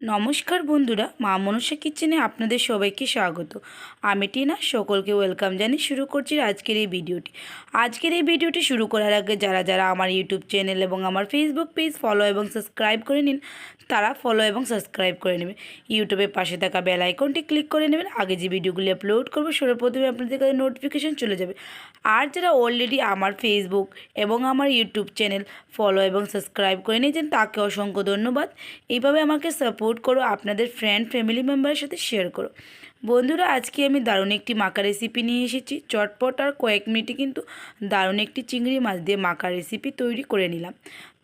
নমস্কার বন্ধুরা, মা মনসা কিচেনে আপনাদের সবাইকে স্বাগত। আমি টিনা, সকলকে ওয়েলকাম জানিয়ে শুরু করছি আজকের এই ভিডিওটি শুরু করার আগে যারা যারা আমার ইউটিউব চ্যানেল এবং আমার ফেসবুক পেজ ফলো এবং সাবস্ক্রাইব করে নিন, তারা ফলো এবং সাবস্ক্রাইব করে নেবেন। ইউটিউবের পাশে থাকা বেল আইকনটি ক্লিক করে নেবেন। আগে যে ভিডিওগুলি আপলোড করবো সর্বপ্রথমে আপনাদের কাছে নোটিফিকেশন চলে যাবে। আর যারা অলরেডি আমার ফেসবুক এবং আমার ইউটিউব চ্যানেল ফলো এবং সাবস্ক্রাইব করে নিয়েছেন তাকে অসংখ্য ধন্যবাদ। এইভাবে আমাকে সাপোর্ট করো, আপনাদের ফ্রেন্ড ফ্যামিলি মেম্বারের সাথে শেয়ার করো। বন্ধুরা, আজকে আমি দারুণ একটি মাখা রেসিপি নিয়ে এসেছি। চটপট আর কয়েক মিনিটে কিন্তু দারুণ একটি চিংড়ি মাছ দিয়ে মাখা রেসিপি তৈরি করে নিলাম।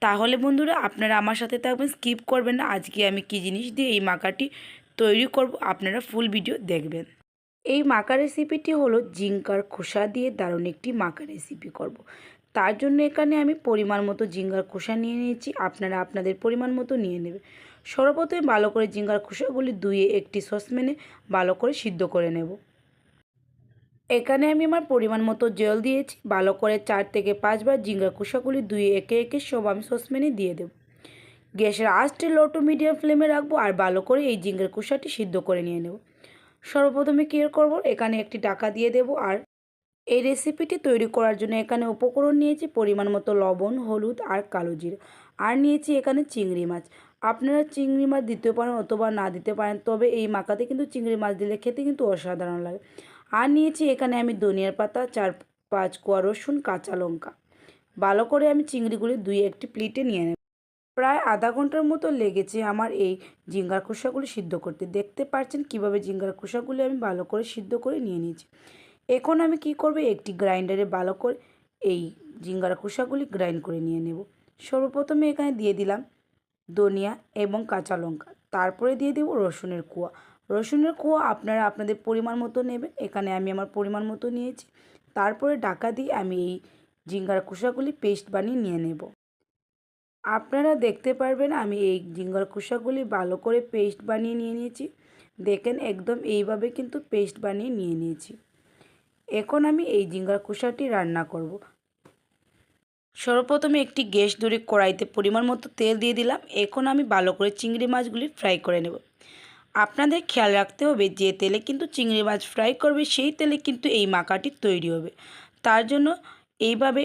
তাহলে বন্ধুরা, আপনারা আমার সাথে থাকবেন, স্কিপ করবেন না। আজকে আমি কী জিনিস দিয়ে এই মাখাটি তৈরি করব আপনারা ফুল ভিডিও দেখবেন। এই মাখা রেসিপিটি হলো জিঙ্কার খোসা দিয়ে দারুণ একটি মাখা রেসিপি করব। তার জন্য এখানে আমি পরিমাণ মতো জিঙ্গার খোসা নিয়ে নিয়েছি, আপনারা আপনাদের পরিমাণ মতো নিয়ে নেবে। সর্বপ্রথমে ভালো করে জিঙ্গার খোসাগুলি ধুয়ে একটি সসপ্যানে ভালো করে সিদ্ধ করে নেব। এখানে আমি আমার পরিমাণ মতো জল দিয়েছি, ভালো করে 4 থেকে 5 বার জিঙ্গার খোসাগুলি ধুয়ে একে একে সব আমি সসপ্যানে দিয়ে দেব। গ্যাসের আঁচটি লো টু মিডিয়াম ফ্লেমে রাখবো আর ভালো করে এই জিঙ্গার খোসাটি সিদ্ধ করে নিয়ে নেব। সর্বপ্রথমে কী করব, এখানে একটি ঢাকা দিয়ে দেব। আর এই রেসিপিটি তৈরি করার জন্য এখানে উপকরণ নিয়েছি পরিমাণ মতো লবণ, হলুদ আর কালো জিরা। আর নিয়েছি এখানে চিংড়ি মাছ। আপনারা চিংড়ি মাছ দিতে পারেন অথবা না দিতে পারেন, তবে এই মাখাতে কিন্তু চিংড়ি মাছ দিলে খেতে কিন্তু অসাধারণ লাগে। আর নিয়েছি এখানে আমি ধনিয়ার পাতা, 4-5 কোয়া রসুন, কাঁচা লঙ্কা। ভালো করে আমি চিংড়িগুলি ধুয়ে একটি প্লেটে নিয়ে নেব। প্রায় আধা ঘন্টার মতো লেগেছে আমার এই জিঙ্গার খোসাগুলি সিদ্ধ করতে। দেখতে পাচ্ছেন কিভাবে জিঙ্গার খোসাগুলি আমি ভালো করে সিদ্ধ করে নিয়ে নিয়েছি। এখন আমি কি করব, একটি গ্রাইন্ডারে ভালো করে এই জিঙ্গার খোসাগুলি গ্রাইন্ড করে নিয়ে নেব। সর্বপ্রথমে এখানে দিয়ে দিলাম ধনিয়া এবং কাঁচা লঙ্কা, তারপরে দিয়ে দেব রসুনের কোয়া। রসুনের কোয়া আপনারা আপনাদের পরিমাণ মতো নেবেন, এখানে আমি আমার পরিমাণ মতো নিয়েছি। তারপরে ঢাকা দিয়ে আমি এই জিঙ্গার খোসাগুলি পেস্ট বানিয়ে নিয়ে নেব। আপনারা দেখতে পারবেন আমি এই জিঙ্গার খোসাগুলি ভালো করে পেস্ট বানিয়ে নিয়ে নিয়েছি। দেখেন একদম এইভাবে কিন্তু পেস্ট বানিয়ে নিয়ে নিয়েছি। এখন আমি এই জিঙ্গার খোসাটি রান্না করব। সর্বপ্রথমে একটি গ্যাস ধরে কড়াইতে পরিমাণ মতো তেল দিয়ে দিলাম। এখন আমি ভালো করে চিংড়ি মাছগুলি ফ্রাই করে নেব। আপনাদের খেয়াল রাখতে হবে যে তেলে কিন্তু চিংড়ি মাছ ফ্রাই করবে সেই তেলে কিন্তু এই মাখাটি তৈরি হবে। তার জন্য এইভাবে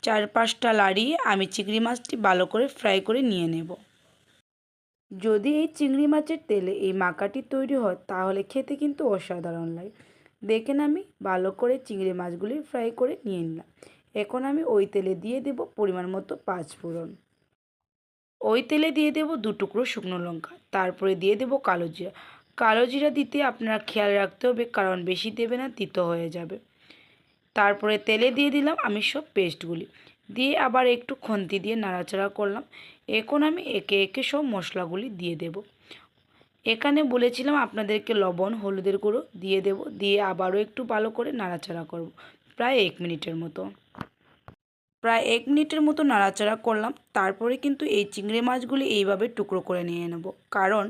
4-5টা লাড়িয়ে আমি চিংড়ি মাছটি ভালো করে ফ্রাই করে নিয়ে নেব। যদি এই চিংড়ি মাছের তেলে এই মাখাটি তৈরি হয় তাহলে খেতে কিন্তু অসাধারণ লাগে। দেখেন আমি ভালো করে চিংড়ি মাছগুলি ফ্রাই করে নিয়ে নিলাম। এখন আমি ওই তেলে দিয়ে দেব পরিমাণ মতো 5 ফোড়ন। ওই তেলে দিয়ে দেব 2 টুকরো শুকনো লঙ্কা, তারপরে দিয়ে দেব কালো জিরা। কালো জিরা দিতে আপনারা খেয়াল রাখতে হবে, কারণ বেশি দেবে না তিতো হয়ে যাবে। তারপরে তেলে দিয়ে দিলাম আমি সব পেস্টগুলি, দিয়ে আবার একটু খুন্তি দিয়ে নাড়াচাড়া করলাম। এখন আমি একে একে সব মশলাগুলি দিয়ে দেব। এখানে বলেছিলাম আপনাদেরকে লবণ, হলুদের গুঁড়ো দিয়ে দেব, দিয়ে আবারও একটু ভালো করে নাড়াচাড়া করব প্রায় 1 মিনিটের মতো। প্রায় 1 মিনিটের মতো নাড়াচাড়া করলাম। তারপরে কিন্তু এই চিংড়ি মাছগুলি এইভাবে টুকরো করে নিয়ে নেব, কারণ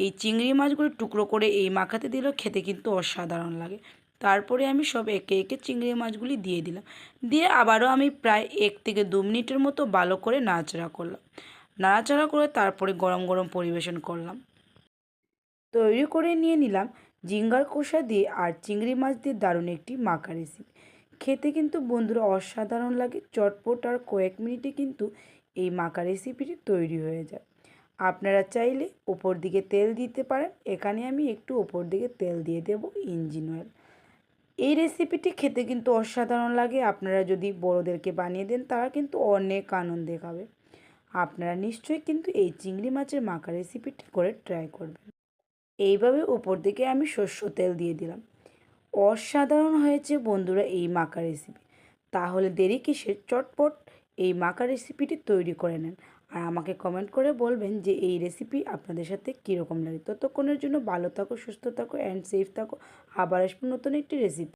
এই চিংড়ি মাছগুলি টুকরো করে এই মাখাতে দিলেও খেতে কিন্তু অসাধারণ লাগে। তারপরে আমি সব একে একে চিংড়ি মাছগুলি দিয়ে দিলাম, দিয়ে আবারও আমি প্রায় 1 থেকে 2 মিনিটের মতো ভালো করে নাড়াচাড়া করলাম। নাড়াচাড়া করে তারপরে গরম গরম পরিবেশন করলাম। তৈরি করে নিয়ে নিলাম জিঙ্গার কষা দিয়ে আর চিংড়ি মাছ দিয়ে দারুণ একটি মাখা রেসিপি। খেতে কিন্তু বন্ধুরা অসাধারণ লাগে। চটপট আর কয়েক মিনিটে কিন্তু এই মাখা রেসিপিটি তৈরি হয়ে যায়। আপনারা চাইলে ওপর দিকে তেল দিতে পারেন, এখানে আমি একটু ওপর দিকে তেল দিয়ে দেব ইঞ্জিন অয়েল। এই রেসিপিটি খেতে কিন্তু অসাধারণ লাগে। আপনারা যদি বড়োদেরকে বানিয়ে দেন তারা কিন্তু অনেক আনন্দে খাবে। আপনারা নিশ্চয়ই কিন্তু এই চিংড়ি মাছের মাখা রেসিপিটি করে ট্রাই করবেন। এইভাবে উপর দিকে আমি সর্ষের তেল দিয়ে দিলাম। অসাধারণ হয়েছে বন্ধুরা এই মাখা রেসিপি। তাহলে দেরি কিসের, চটপট এই মাখা রেসিপিটি তৈরি করে নেন আর আমাকে কমেন্ট করে বলবেন যে এই রেসিপি আপনাদের সাথে কীরকম লাগে। ততক্ষণের জন্য ভালো থাকো, সুস্থ থাকো অ্যান্ড সেফ থাকো। আবার আসবো নতুন একটি রেসিপি।